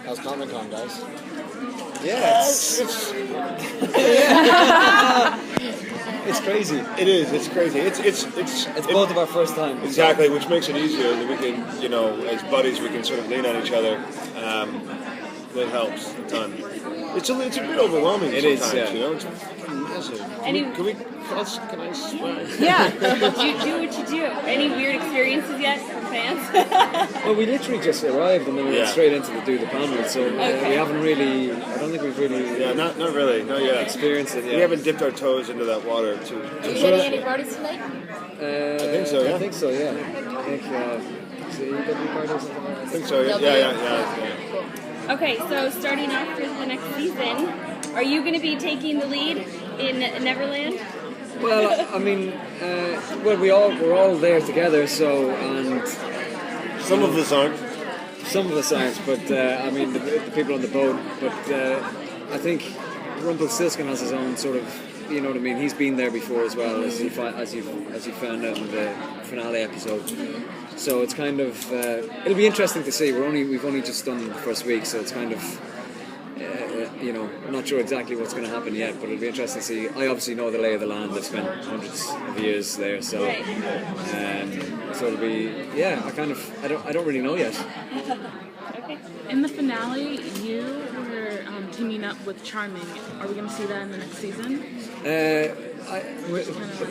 How's Comic-Con, guys? Yeah, it's crazy. It is. It's crazy. It's both of our first time. Exactly, which makes it easier that we can, as buddies, we can sort of lean on each other. That helps a ton. It's a bit overwhelming. It sometimes, is, yeah. It's fucking massive. Can I swear? Yeah. do what you do. Any weird experiences yet from fans? Well, we literally just arrived and then we went straight into the panel, so we haven't really. I don't think we've really. Yeah, not really. Not yet. Experienced it yet. We haven't dipped our toes into that water too. Are you hitting any parties tonight? I think so. Yeah. I think so. Yeah. I think. Is it EW party or something like that? I think so. Yeah. Okay, so starting off for the next season, are you going to be taking the lead in Neverland? Well, I mean, we're all there together. So, and some of us aren't. Some of us aren't, but I mean, the people on the boat. But I think Rumpelstiltskin has his own sort of. You know what I mean? He's been there before as well, as you found out in the finale episode. So it's kind of it'll be interesting to see. We've only just done the first week, so it's kind of I'm not sure exactly what's going to happen yet, but it'll be interesting to see. I obviously know the lay of the land. I've spent hundreds of years there, so so it'll be I don't really know yet. Okay. In the finale, you were teaming up with Charming. Are we going to see that in the next season?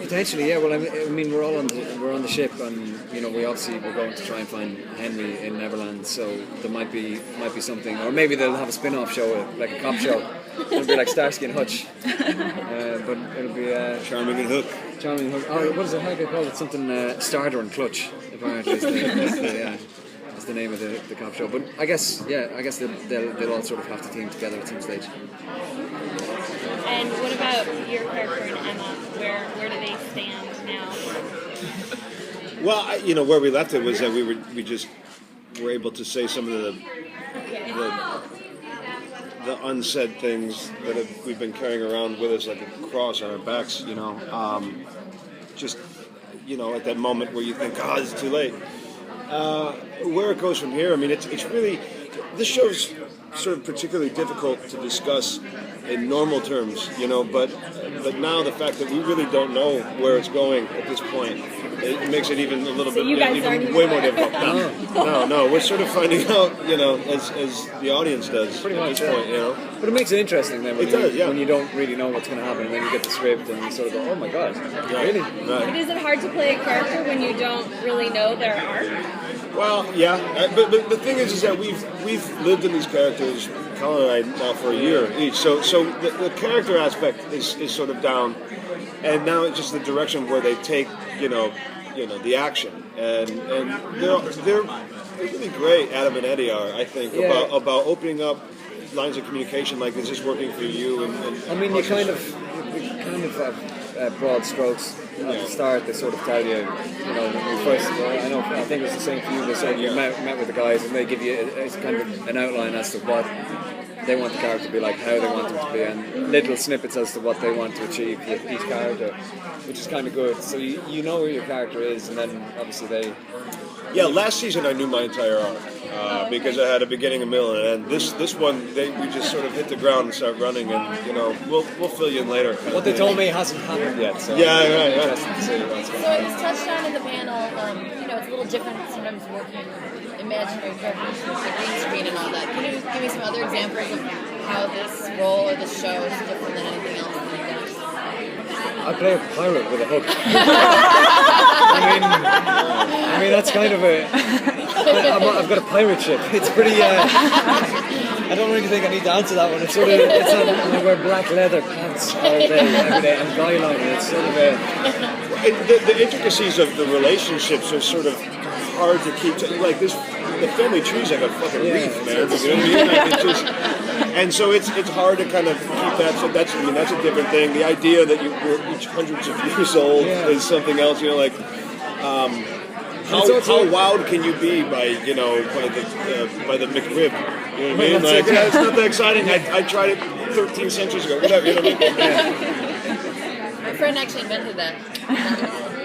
Potentially, yeah. Well, I mean, we're on the ship, and we're going to try and find Henry in Neverland. So there might be something, or maybe they'll have a spin-off show, like a cop show. It'll be like Starsky and Hutch, but it'll be Charming and Hook. Charming and Hook. Oh, what is it? How do they call it? Something Starter and Clutch. Apparently, is the name of the cop show. But I guess they'll all sort of have to team together at some stage. And what about your character and Emma? Where do they stand now? Well, where we left it was that we just were able to say some of the unsaid things that we've been carrying around with us like a cross on our backs. At that moment where you think, it's too late. Where it goes from here, I mean, it's really, this show's sort of particularly difficult to discuss in normal terms, but now the fact that we really don't know where it's going at this point, it makes it even a little bit way more difficult. No, we're sort of finding out, as the audience does pretty at much, this point, But it makes it interesting then when you don't really know what's going to happen, and then you get the script and you sort of go, oh my god, really? Right. But is it hard to play a character when you don't really know their arc? Well, yeah, but the thing is that we've lived in these characters, Colin and I, now for a year each. So the character aspect is sort of down, and now it's just the direction where they take the action, and they're really great. Adam and Eddie are, I think, about opening up lines of communication. Like, is this working for you? And I mean, you kind of have broad strokes. At the start, they sort of tell you, when we first, I think it was the same for you, they said you met with the guys and they give you it's kind of an outline as to what they want the character to be like, how they want them to be, and little snippets as to what they want to achieve with each character, which is kind of good. So you know where your character is, and then obviously they... Yeah, last season I knew my entire arc because I had a beginning, a middle, and an end. This one, we just sort of hit the ground and start running, and we'll fill you in later. What they told me hasn't happened yet, so interesting to see what's going So on. it was touched on in the panel. It's a little different sometimes working with imaginary characters with the green screen and all that. Can you give me some other examples of how this role or this show is different than anything else that you've done? I play a pirate with a hook. I mean that's kind of I've got a pirate ship. It's pretty. I don't really think I need to answer that one. It's sort of. I wear black leather pants all day, every day, and guy line. It's sort of the intricacies of the relationships are sort of hard to keep. Like this, the family tree's like a fucking reef, man. You know what I mean? Like it's just. And so it's hard to kind of keep that. So that's a different thing. The idea that we're each hundreds of years old is something else. How wild can you be by the McRib? You know what I mean? Like, it's not that exciting. I tried it 13 centuries ago. Whatever. You know what I mean? My friend actually invented that.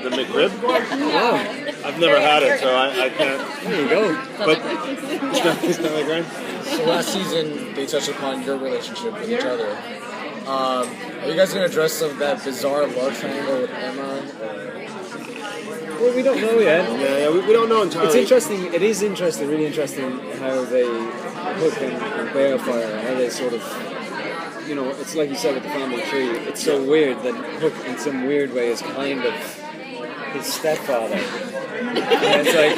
The McRib? Yeah. wow. I've never had it, so I can't. There you go. But it's not like right. So last season, they touched upon your relationship with each other. Are you guys going to address some of that bizarre love triangle with Emma? Well, we don't know yet. Yeah, we don't know entirely. It's interesting. It is interesting, really interesting, how they Hook and Balefire, how they sort of, you know, it's like you said with the family tree. It's so weird that Hook, in some weird way, is kind of his stepfather. And it's like,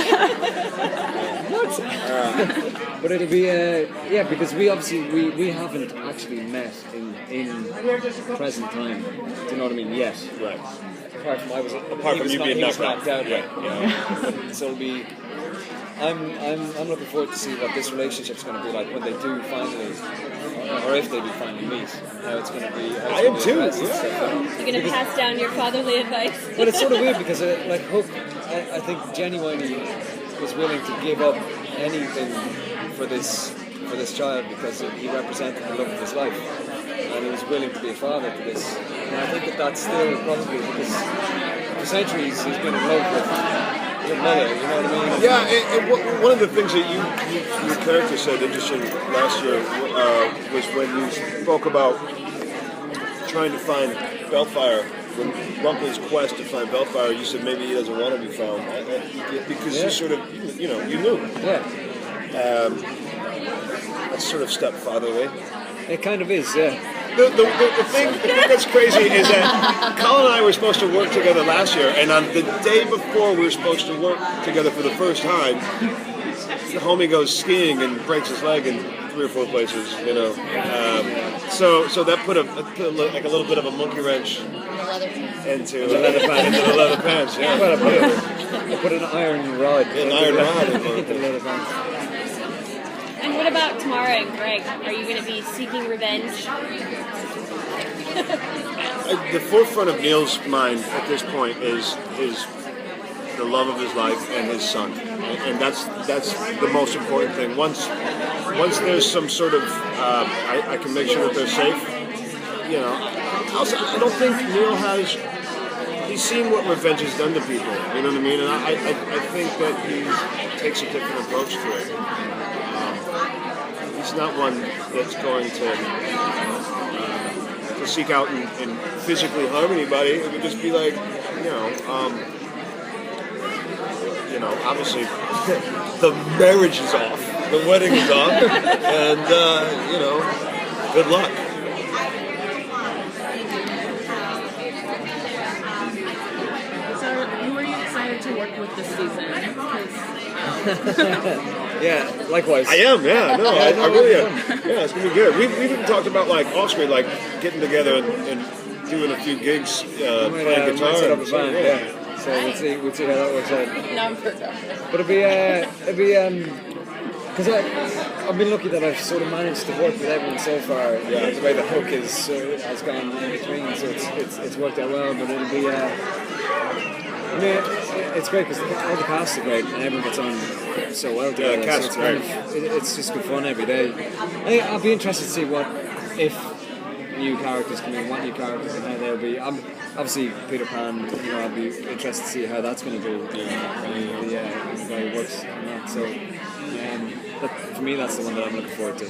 what? But it'll be, yeah, because we obviously we haven't actually met in present time. Do you know what I mean? Yet. Right. Apart from you being knocked knocked out. Yeah. But so it'll be. I'm looking forward to see what this relationship's going to be like when they do finally, or if they do finally meet. How it's going to be. I am too. You're going to pass down your fatherly advice. But it's sort of weird because like Hook, I think genuinely was willing to give up anything for this child because he represented the love of his life, and he was willing to be a father to this. And I think that's still probably because for centuries he's been in love with your mother. You know what I mean? Yeah, and one of the things that your character said interesting last year was when you spoke about trying to find Bellfire. When Rumpel's quest to find Bellfire, you said maybe he doesn't want to be found because you sort of, you knew. Yeah. That's sort of stepfatherly. It kind of is, yeah. The thing that's crazy is that Colin and I were supposed to work together last year, and on the day before we were supposed to work together for the first time, the homie goes skiing and breaks his leg in 3 or 4 places, so that put like a little bit of a monkey wrench into the leather pants. Yeah. Well, I put an iron rod. An iron rod into the leather pants. And what about Tamara and Greg? Are you going to be seeking revenge? The forefront of Neil's mind at this point is the love of his life and his son, and that's the most important thing. Once there's some sort of I can make sure that they're safe. Also, I don't think Neil he's seen what revenge has done to people. You know what I mean? And I think that he takes a different approach to it. He's not one that's going to seek out and physically harm anybody. It would just be like, obviously the marriage is off, the wedding is off, and good luck. So, who are you excited to work with this season? Yeah, likewise. I am, yeah, no, I really am. Yeah, it's gonna be good. We've even talked about like off screen, like getting together and doing a few gigs, playing guitar. Set up a band, yeah. So we'll see how that works out. But it'll be because I've been lucky that I've sort of managed to work with everyone so far. Yeah, the way the Hook has gone in between, so it's worked out well. But it'll be. I mean, it's great because all the casts are great and everyone gets on so well together. Yeah, cast is great. It's just good fun every day. I think I'll be interested to see if new characters come in, what new characters and how they'll be. Obviously, Peter Pan, I'll be interested to see how that's going to be. The guy who works on that. So, but for me, that's the one that I'm looking forward to.